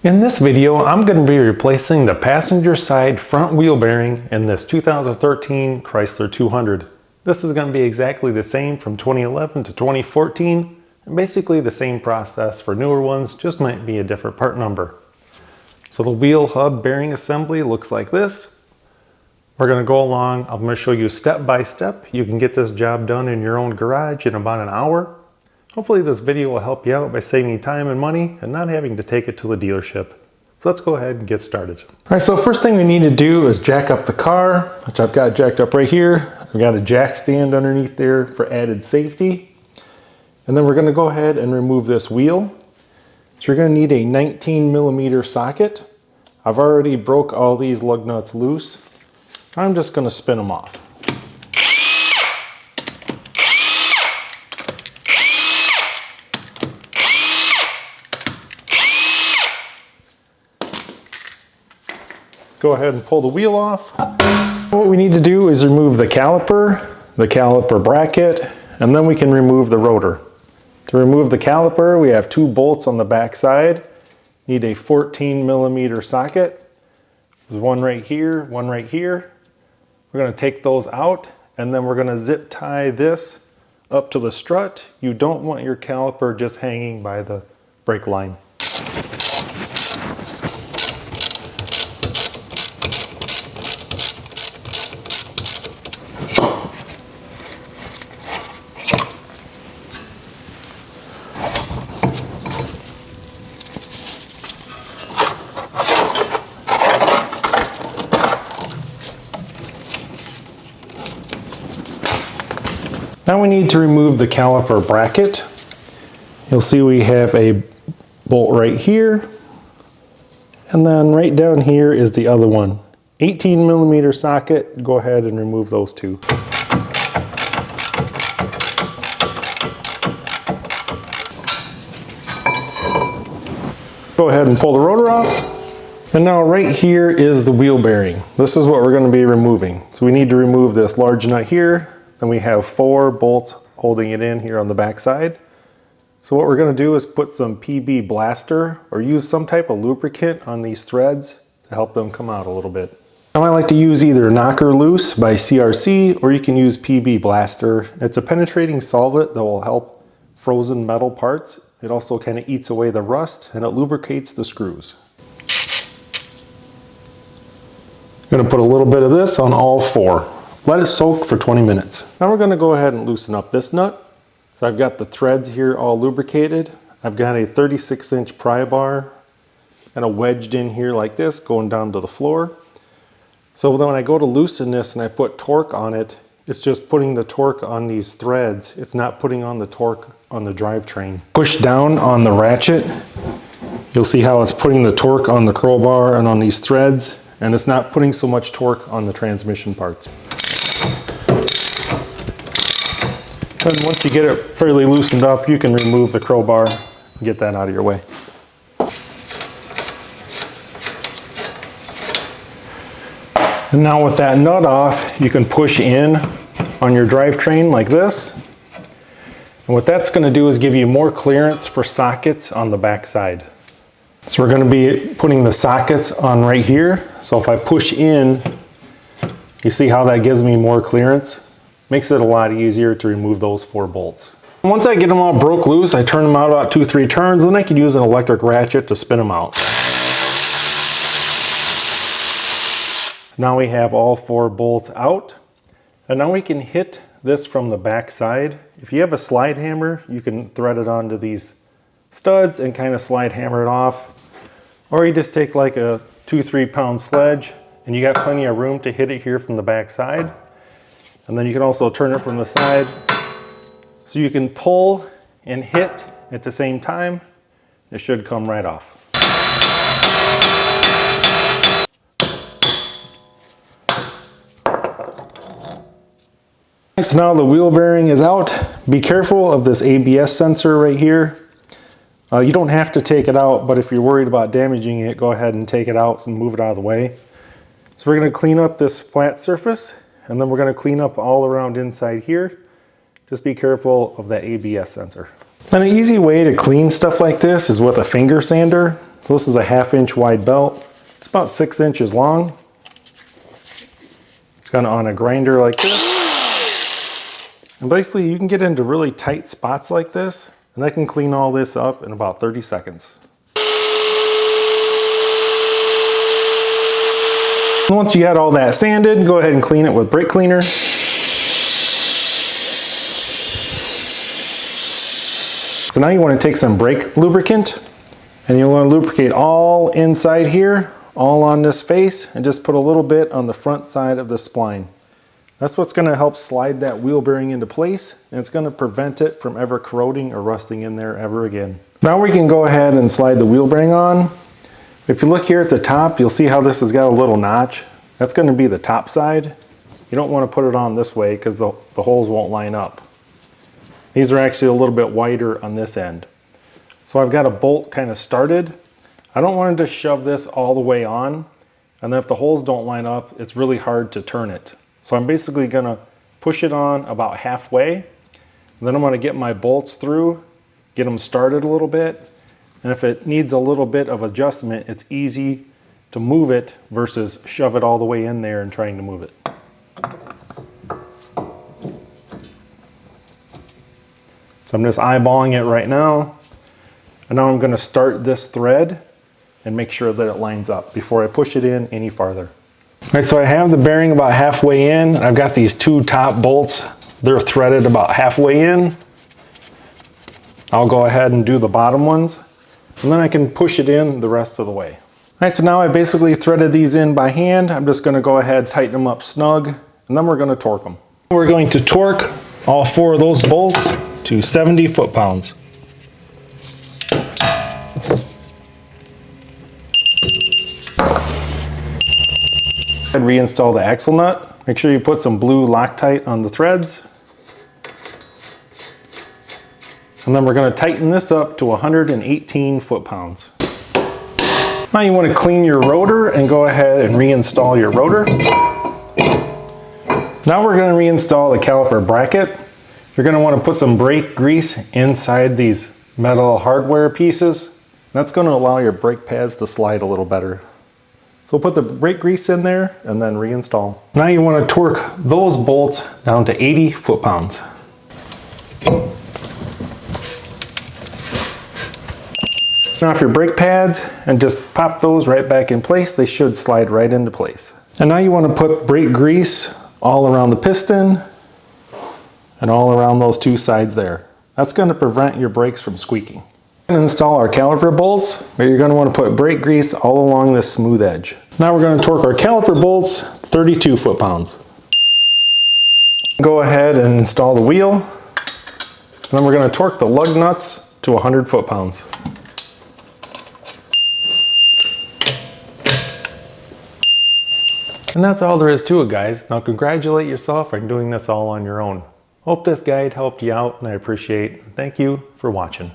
In this video, I'm going to be replacing the passenger side front wheel bearing in this 2013 Chrysler 200. This is going to be exactly the same from 2011 to 2014, and basically the same process for newer ones, just might be a different part number. So the wheel hub bearing assembly looks like this. We're going to go along, I'm going to show you step by step. You can get this job done in your own garage in about an hour. Hopefully this video will help you out by saving you time and money and not having to take it to the dealership. So let's go ahead and get started. All right, so first thing we need to do is jack up the car, which I've got jacked up right here. I've got a jack stand underneath there for added safety. And then we're going to go ahead and remove this wheel. So you're going to need a 19mm socket. I've already broke all these lug nuts loose. I'm just going to spin them off. Go ahead and pull the wheel off. What we need to do is remove the caliper bracket, and then we can remove the rotor. To remove the caliper, we have two bolts on the back side. Need a 14mm socket. There's one right here, one right here. We're going to take those out, and then we're going to zip tie this up to the strut. You don't want your caliper just hanging by the brake line. Now we need to remove the caliper bracket. You'll see we have a bolt right here, and then right down here is the other one. 18mm socket, go ahead and remove those two. Go ahead and pull the rotor off. And now right here is the wheel bearing. This is what we're going to be removing. So we need to remove this large nut here. Then we have 4 bolts holding it in here on the back side. So what we're going to do is put some PB Blaster or use some type of lubricant on these threads to help them come out a little bit. Now I like to use either Knocker Loose by CRC, or you can use PB Blaster. It's a penetrating solvent that will help frozen metal parts. It also kind of eats away the rust and it lubricates the screws. I'm going to put a little bit of this on all 4. Let it soak for 20 minutes. Now we're going to go ahead and loosen up this nut. So I've got the threads here all lubricated. I've got a 36-inch pry bar and a wedged in here like this going down to the floor. So then when I go to loosen this and I put torque on it, it's just putting the torque on these threads. It's not putting on the torque on the drivetrain. Push down on the ratchet. You'll see how it's putting the torque on the crowbar and on these threads, and it's not putting so much torque on the transmission parts. And once you get it fairly loosened up, you can remove the crowbar and get that out of your way. And now with that nut off, you can push in on your drivetrain like this. And what that's going to do is give you more clearance for sockets on the back side. So we're going to be putting the sockets on right here. So if I push in, you see how that gives me more clearance? Makes it a lot easier to remove those 4 bolts. Once I get them all broke loose, I turn them out about 2-3 turns, then I can use an electric ratchet to spin them out. Now we have all 4 bolts out, and now we can hit this from the back side. If you have a slide hammer, you can thread it onto these studs and kind of slide hammer it off. Or you just take like a 2-3 pound sledge, and you got plenty of room to hit it here from the back side. And then you can also turn it from the side. So you can pull and hit at the same time. It should come right off. So now the wheel bearing is out. Be careful of this ABS sensor right here. You don't have to take it out, but if you're worried about damaging it, go ahead and take it out and move it out of the way. So we're going to clean up this flat surface. And then we're going to clean up all around inside here. Just be careful of that ABS sensor. And an easy way to clean stuff like this is with a finger sander. So this is a 1/2 inch wide belt. It's about 6 inches long. It's kind of on a grinder like this. And basically you can get into really tight spots like this, and I can clean all this up in about 30 seconds. And once you got all that sanded, go ahead and clean it with brake cleaner. So now you want to take some brake lubricant, and you want to lubricate all inside here, all on this face, and just put a little bit on the front side of the spline. That's what's going to help slide that wheel bearing into place, and it's going to prevent it from ever corroding or rusting in there ever again. Now we can go ahead and slide the wheel bearing on. If you look here at the top, you'll see how this has got a little notch. That's going to be the top side. You don't want to put it on this way because the holes won't line up. These are actually a little bit wider on this end. So I've got a bolt kind of started. I don't want to just shove this all the way on, and then if the holes don't line up, it's really hard to turn it. So I'm basically going to push it on about halfway, and then I'm going to get my bolts through, get them started a little bit, and if it needs a little bit of adjustment, it's easy to move it versus shove it all the way in there and trying to move it. So I'm just eyeballing it right now, and now I'm going to start this thread and make sure that it lines up before I push it in any farther. All right, so I have the bearing about halfway in. I've got these 2 top bolts. They're threaded about halfway in. I'll go ahead and do the bottom ones, and then I can push it in the rest of the way. All right, so now I basically threaded these in by hand. I'm just going to go ahead, tighten them up snug, and then we're going to torque them. We're going to torque all 4 of those bolts to 70 foot-pounds. And reinstall the axle nut. Make sure you put some blue Loctite on the threads. And then we're going to tighten this up to 118 foot-pounds. Now you want to clean your rotor and go ahead and reinstall your rotor. Now we're going to reinstall the caliper bracket. You're going to want to put some brake grease inside these metal hardware pieces. That's going to allow your brake pads to slide a little better. So put the brake grease in there and then reinstall. Now you want to torque those bolts down to 80 foot-pounds. Turn off your brake pads and just pop those right back in place. They should slide right into place. And now you want to put brake grease all around the piston and all around those 2 sides there. That's going to prevent your brakes from squeaking. And install our caliper bolts, where you're going to want to put brake grease all along this smooth edge. Now we're going to torque our caliper bolts 32 foot-pounds. Go ahead and install the wheel. And then we're going to torque the lug nuts to 100 foot-pounds. And that's all there is to it, guys. Now congratulate yourself for doing this all on your own. Hope this guide helped you out, and I appreciate it. Thank you for watching.